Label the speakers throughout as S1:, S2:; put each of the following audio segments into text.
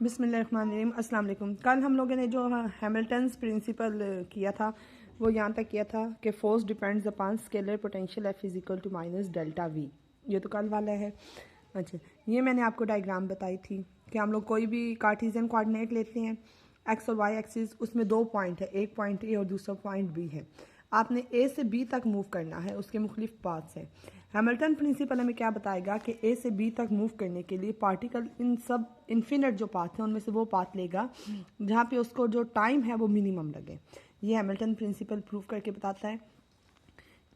S1: बिस्मिल्लाहिर्रहमानिर्रहीम। अस्सलाम वालेकुम। कल हम लोगों ने जो हैमिल्टन्स प्रिंसिपल किया था वो यहाँ तक किया था कि force depends upon scalar potential F is equal to minus delta V. ये तो कल वाला है। अच्छा, ये मैंने आपको डायग्राम बताई थी कि हम लोग कोई भी कार्टेशियन कोऑर्डिनेट लेते हैं, एक्स और वाई एक्सिस, उसमें दो पॉइंट है, एक पॉइंट ए और दूसरा पॉइंट बी है। आपने ए से बी तक मूव करना है, उसके मुख्तलिफ पाथ्स हैं। हैमिल्टन प्रिंसिपल हमें क्या बताएगा कि ए से बी तक मूव करने के लिए पार्टिकल इन सब इन्फिनिट जो पाथ हैं उनमें से वो पाथ लेगा जहाँ पे उसको जो टाइम है वो मिनिमम लगे। ये हैमिल्टन प्रिंसिपल प्रूव करके बताता है।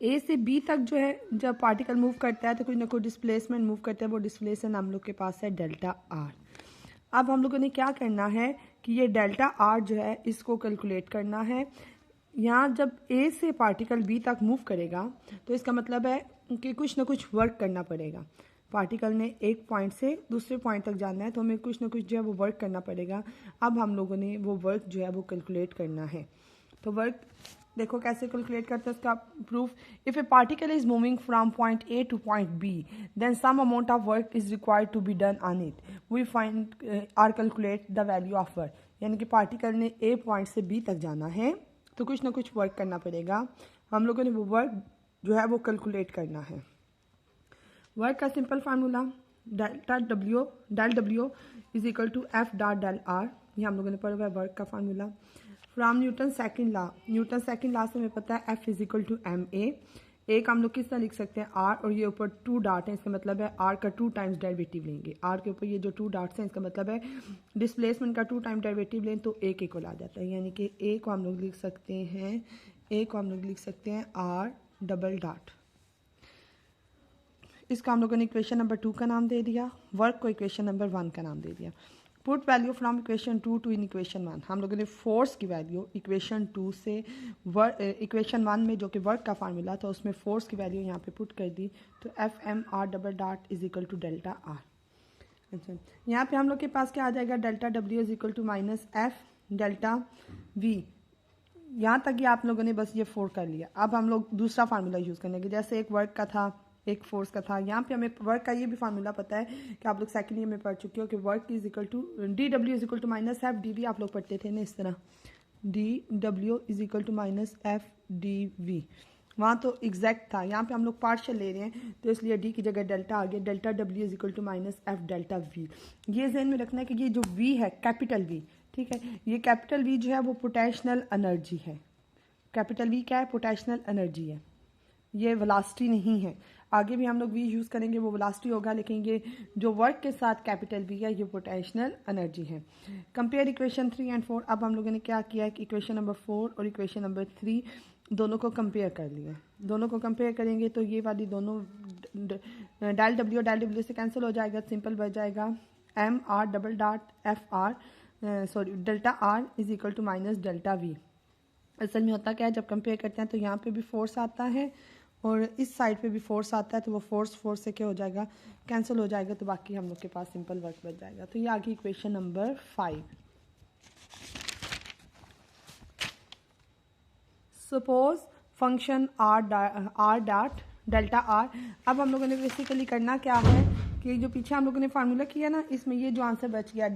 S1: ए से बी तक जो है जब पार्टिकल मूव करता है तो कोई ना कोई डिस्प्लेसमेंट मूव करता है, वो डिस्प्लेसमेंट हम लोग के पास है डेल्टा आर। अब हम लोगों ने क्या करना है कि ये डेल्टा आर जो है इसको कैलकुलेट करना है। यहाँ जब ए से पार्टिकल बी तक मूव करेगा तो इसका मतलब है कि कुछ ना कुछ वर्क करना पड़ेगा। पार्टिकल ने एक पॉइंट से दूसरे पॉइंट तक जाना है तो हमें कुछ ना कुछ जो है वो वर्क करना पड़ेगा। अब हम लोगों ने वो वर्क जो है वो कैलकुलेट करना है। तो वर्क देखो कैसे कैलकुलेट करते हैं इसका proof. If a particle is moving from point A to point B then some amount of work is required to be done on it, we find or calculate the value of work. यानी कि particle ने ए point से B तक जाना है तो कुछ ना कुछ वर्क करना पड़ेगा। हम लोगों ने वो वर्क जो है वो कैलकुलेट करना है। वर्क का simple formula del W is equal to F dot del R. ये हम लोगों ने पढ़ा हुआ है वर्क का formula from Newton second law. Newton second law से हमें पता है F is equal to M A. एक हम लोग किस तरह लिख सकते हैं आर, और ये ऊपर टू डॉट है, इसका मतलब है आर का टू टाइम्स डेरिवेटिव लेंगे। आर के ऊपर ये जो टू डॉट्स हैं इसका मतलब है डिस्प्लेसमेंट का टू टाइम डेरिवेटिव लें तो ए के इक्वल आ जाता है। यानी कि ए को हम लोग लिख सकते हैं, ए को हम लोग लिख सकते हैं आर डबल डॉट। इसका हम लोगों ने इक्वेशन नंबर 2 का नाम दे दिया, वर्क को इक्वेशन नंबर 1 का नाम दे दिया। Put value from equation 2 two in equation 1। हम लोगों ने फोर्स की वैल्यू इक्वेशन 2 से इक्वेशन 1 में जो कि वर्क का फार्मूला था उसमें फोर्स की वैल्यू यहाँ पे पुट कर दी तो F M R double dot is equal to delta R. अच्छा, यहाँ पे हम लोग के पास क्या आ जाएगा, delta W is equal to minus F delta V. यहाँ तक ही आप लोगों ने बस ये फोर कर लिया। अब हम लोग दूसरा फार्मूला यूज़ करने के, जैसे एक वर्क का था एक फोर्स का था, यहाँ पे हमें वर्क का ये भी फार्मूला पता है कि आप लोग सेकंड ईयर में पढ़ चुके हो कि work is equal to D W is equal to minus F D V. आप लोग पढ़ते थे ना इस तरह, D W is equal to minus F D V. वहाँ तो एग्जैक्ट था, यहाँ पे हम लोग पार्शियल ले रहे हैं तो इसलिए डी की जगह डेल्टा आ गया। Delta W is equal to minus F delta V. ये जहन में रखना है कि ये जो वी है कैपिटल वी, ठीक है, ये कैपिटल वी जो है वो पोटेंशियल एनर्जी है। कैपिटल वी क्या है, पोटेंशियल एनर्जी है, ये वेलोसिटी नहीं है। आगे भी हम लोग वी यूज़ करेंगे वो वेलोसिटी होगा, लेकिन ये जो वर्क के साथ कैपिटल वी है ये पोटेंशियल एनर्जी है। Compare equation 3 and 4। अब हम लोगों ने क्या किया है कि इक्वेशन नंबर 4 और इक्वेशन नंबर 3 दोनों को कंपेयर कर लिया। दोनों को कंपेयर करेंगे तो ये वाली दोनों डेल डब्ल्यू से कैंसिल हो जाएगा, सिंपल बच जाएगा M R double dot F R sorry delta R is equal to minus delta V. असल में होता क्या है, जब कंपेयर करते हैं तो यहाँ पे भी फोर्स आता है और इस साइड पे भी फोर्स आता है, तो वो फोर्स से क्या हो जाएगा, कैंसिल हो जाएगा, तो बाकी हम लोग के पास सिंपल वर्क बच जाएगा। तो ये आगे equation number 5। Suppose function are dot delta are. अब हम लोगों ने बेसिकली करना क्या है कि जो पीछे हम लोगों ने फार्मूला किया ना, इसमें ये जो आंसर बच गया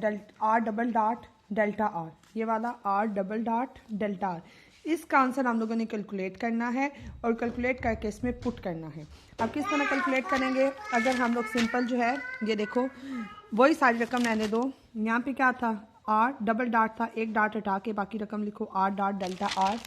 S1: R double dot delta are, ये वाला R double dot delta R, इसका आंसर हम लोगों ने कैलकुलेट करना है और कैलकुलेट करके इसमें पुट करना है। अब किस तरह कैलकुलेट करेंगे, अगर हम लोग सिंपल जो है ये देखो वही सारी रकम रहने दो। यहाँ पे क्या था, आर डबल डॉट था, एक डॉट हटा के बाकी रकम लिखो आर डॉट डेल्टा आर,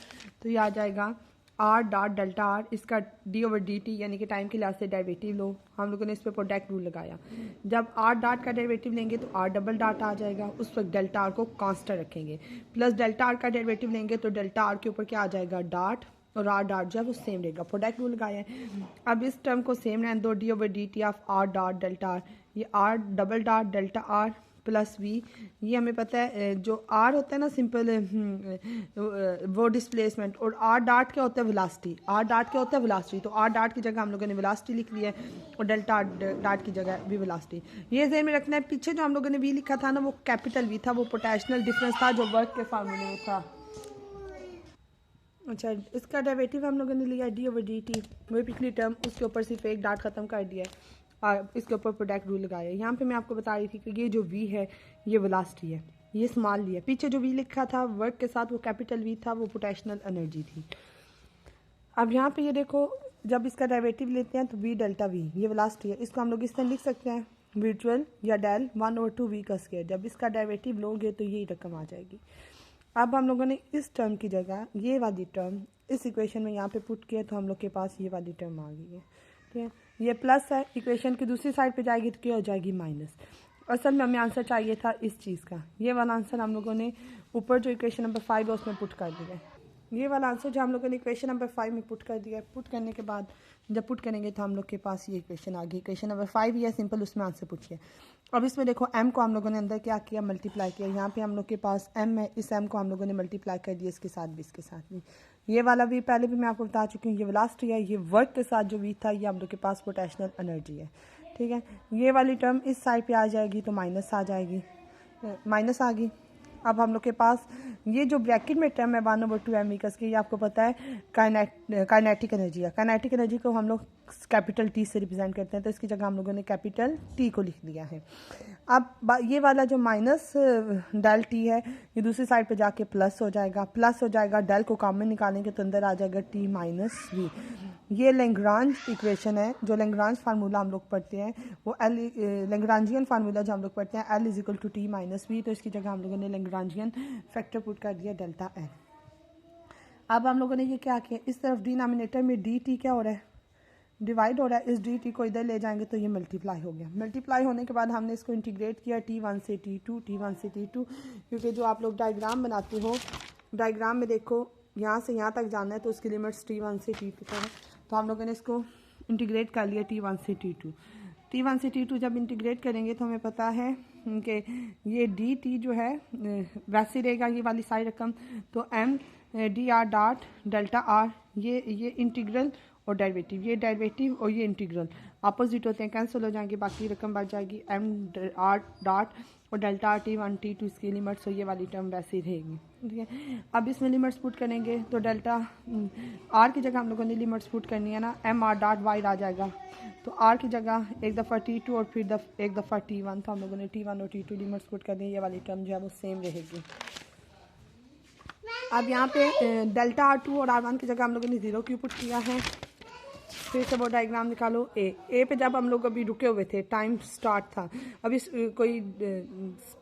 S1: तो ये आ जाएगा आर डॉट डेल्टा आर। इसका डी ओवर डी टी यानी कि टाइम के लिहाज से डेरिवेटिव लो। हम लोगों ने इस पर प्रोडक्ट रूल लगाया, जब आर डॉट का डेरिवेटिव लेंगे तो आर डबल डॉट आ जाएगा, उस वक्त डेल्टा आर को कांस्टेंट रखेंगे, प्लस डेल्टा आर का डेरिवेटिव लेंगे तो डेल्टा आर के ऊपर क्या आ जाएगा डॉट, और आर डॉट जो है वो सेम रहेगा, प्रोडक्ट रूल लगाया है। अब इस टर्म को सेम रहने दो, d over d t of r dot delta are, ये r double dot delta r plus v. ये हमें पता है जो आर होता है ना सिंपल वो डिस्प्लेसमेंट, और आर डॉट क्या होता है वेलोसिटी, आर डॉट क्या होता है वेलोसिटी, तो आर डॉट की जगह हम लोगों ने वेलोसिटी लिख ली है और डेल्टा डॉट की जगह भी वेलोसिटी। ये ज़हन में रखना है, पीछे जो हम लोगों ने वी लिखा था ना वो कैपिटल वी था, वो पोटेंशियल डिफरेंस था जो वर्क के फार्मूले में था। अच्छा, इसका डेरिवेटिव हम लोगों ने लिया डी ओवर डी टी, वही पिछली टर्म, उसके ऊपर सिर्फ एक डॉट ख़त्म कर दिया है। इसके ऊपर प्रोडक्ट रूल लगाया। यहाँ पे मैं आपको बता रही थी कि ये जो वी है ये वेलोसिटी है, ये स्मॉल वी है। पीछे जो वी लिखा था वर्क के साथ वो कैपिटल वी था, वो पोटेंशियल एनर्जी थी। अब यहाँ पे ये देखो, जब इसका डेरिवेटिव लेते हैं तो वी डेल्टा वी, ये वेलोसिटी है, इसको हम लोग इस तरह लिख सकते हैं वर्चुअल या डेल 1/2 वी का स्क्वायर। जब इसका डेरिवेटिव लोगे तो यही रकम आ जाएगी। अब हम लोगों ने इस टर्म की जगह ये वाली टर्म इस इक्वेशन में यहाँ पे पुट किया तो हम लोग के पास ये वाली टर्म आ गई है। ठीक है, ये प्लस है, इक्वेशन की दूसरी साइड पे जाएगी तो क्या हो जाएगी माइनस। असल में हमें आंसर चाहिए था इस चीज़ का, ये वाला आंसर हम लोगों ने ऊपर जो इक्वेशन नंबर 5 है उसमें पुट कर दिया है। ये वाला आंसर जो हम लोगों ने इक्वेशन नंबर 5 में पुट कर दिया है, पुट करने के बाद जब पुट करेंगे तो हम लोग के पास ये इक्वेशन आ गई। इक्वेशन नंबर 5 ही है, सिंपल, उसमें आंसर पुट किया। अब इसमें देखो m को हम लोगों ने अंदर क्या किया, मल्टीप्लाई किया। यहाँ पे हम लोग के पास m है, इस m को हम लोगों ने मल्टीप्लाई कर दिया इसके साथ भी, इसके साथ भी। ये वाला भी पहले भी मैं आपको बता चुकी हूँ, ये वेलोसिटी है, ये वर्क के साथ जो वी था ये हम लोग के पास पोटेंशियल एनर्जी है। ठीक है, ये वाली टर्म इस साइड पे आ जाएगी तो माइनस आ जाएगी, माइनस आ गई। अब हम लोग के पास ये जो ब्रैकेट में टर्म है 1/2 एम वी का, ये आपको पता है काइनेटिक एनर्जी है। काइनेटिक एनर्जी को हम लोग कैपिटल टी से रिप्रेजेंट करते हैं, तो इसकी जगह हम लोगों ने कैपिटल टी को लिख दिया है। अब ये वाला जो माइनस डेल टी है ये दूसरी साइड पे जाके प्लस हो जाएगा, प्लस हो जाएगा, डेल को कॉमन निकालेंगे तो अंदर आ जाएगा टी माइनस वी। ये लैग्रांज इक्वेशन है, जो लैग्रांज फार्मूला हम लोग पढ़ते हैं वो लैग्रांजियन फार्मूला जो हम लोग पढ़ते हैं L equal to T minus V, तो इसकी जगह हम लोगों ने लैग्रांजियन फैक्टर पुट कर दिया डेल्टा एल। अब हम लोगों ने ये क्या किया, इस तरफ डिनोमिनेटर में डी टी क्या हो रहा है, डिवाइड हो रहा है, इस डी टी को इधर ले जाएंगे तो ये मल्टीप्लाई हो गया। मल्टीप्लाई होने के बाद हमने इसको इंटीग्रेट किया T1 से T2, T1 से T2, क्योंकि जो आप लोग डायग्राम बनाते हो, डायग्राम में देखो यहाँ से यहाँ तक जाना है तो उसकी लिमिट्स T1 से T2 तक है, तो हम लोगों ने इसको इंटीग्रेट कर लिया T1 से T2। T1 से T2 जब इंटीग्रेट करेंगे तो हमें पता है कि ये डी टी जो है वैसे रहेगा, ये वाली सारी रकम, तो M D R dot delta are, ये इंटीग्रल और डेरिवेटिव, ये डेरिवेटिव और ये इंटीग्रल अपोजिट होते हैं, कैंसिल हो जाएंगे, बाकी रकम बढ़ जाएगी एम आर डॉट और डेल्टा आर T1 T2 इसकी लिमिट्स, तो ये वाली टर्म वैसे ही रहेगी। ठीक है, अब इसमें लिमिट्स पुट करेंगे तो डेल्टा आर की जगह हम लोगों ने लिमिट्स पुट करनी है ना, एम आर डॉट वाई आ जाएगा, तो आर की जगह एक दफ़ा T2 और फिर एक दफ़ा T1, तो हम लोगों ने T1 और T2 लिमिट्स पुट कर दी, ये वाली टर्म जो है वो सेम रहेगी। अब यहाँ पे डेल्टा R2 और R1 की जगह हम लोगों ने 0 क्यों पुट किया है, फिर से वो डायग्राम निकालो। ए पे जब हम लोग अभी रुके हुए थे, टाइम स्टार्ट था, अभी कोई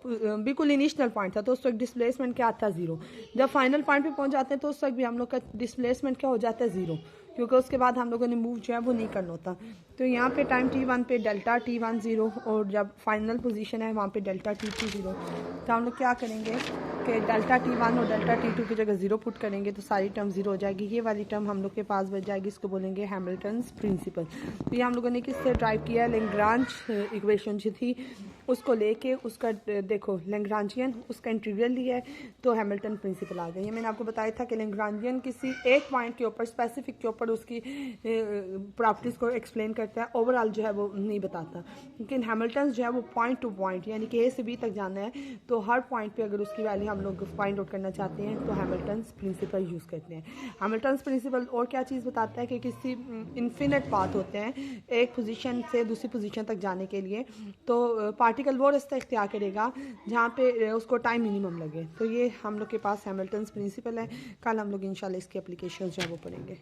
S1: बिल्कुल इनिशियल पॉइंट था, तो उस वक्त डिस्प्लेसमेंट क्या आता है 0। जब फाइनल पॉइंट पे पहुंच जाते हैं तो उस वक्त भी हम लोग का डिस्प्लेसमेंट क्या हो जाता है 0, क्योंकि उसके बाद हम लोगों ने मूव जो है वो नहीं करना होता। तो यहाँ पे टाइम T1 पे डेल्टा T1 0 और जब फाइनल पोजीशन है वहाँ पे डेल्टा T2 0, तो हम लोग क्या करेंगे कि डेल्टा T1 और डेल्टा T2 की जगह 0 पुट करेंगे तो सारी टर्म 0 हो जाएगी। ये वाली टर्म हम लोग के पास बच जाएगी, इसको बोलेंगे हैमिल्टन्स प्रिंसिपल। तो ये हम लोगों ने किससे ड्राइव किया, लैग्रांज इक्वेशन जो थी उसको लेके उसका देखो लैग्रांजियन उसका इंटीग्रल लिया है तो हैमिल्टन प्रिंसिपल आ गया। ये मैंने आपको बताया था कि लैग्रांजियन किसी एक पॉइंट के ऊपर स्पेसिफिक के ऊपर उसकी प्रॉपर्टीज़ को एक्सप्लेन करता है, ओवरऑल जो है वो नहीं बताता। लेकिन हैमिल्टन जो है वो पॉइंट टू पॉइंट यानी कि ए से बी तक जाना है, तो हर पॉइंट पे अगर उसकी वैल्यू हम लोग फाइंड आउट करना चाहते हैं तो हैमिल्टन्स प्रिंसिपल यूज़ करते हैं। हैमिल्टन्स प्रिंसिपल और क्या चीज़ बताता है कि किसी इन्फिनिट पाथ होते हैं एक पोजीशन से दूसरी पोजीशन तक जाने के लिए, तो पार्टिकल वो रास्ता इख्तियार करेगा जहाँ पे उसको टाइम मिनिमम लगे। तो ये हम लोग के पास हैमिल्टन्स प्रिंसिपल है। कल हम लोग इंशाल्लाह इसकी एप्लीकेशन जो है वो पढ़ेंगे।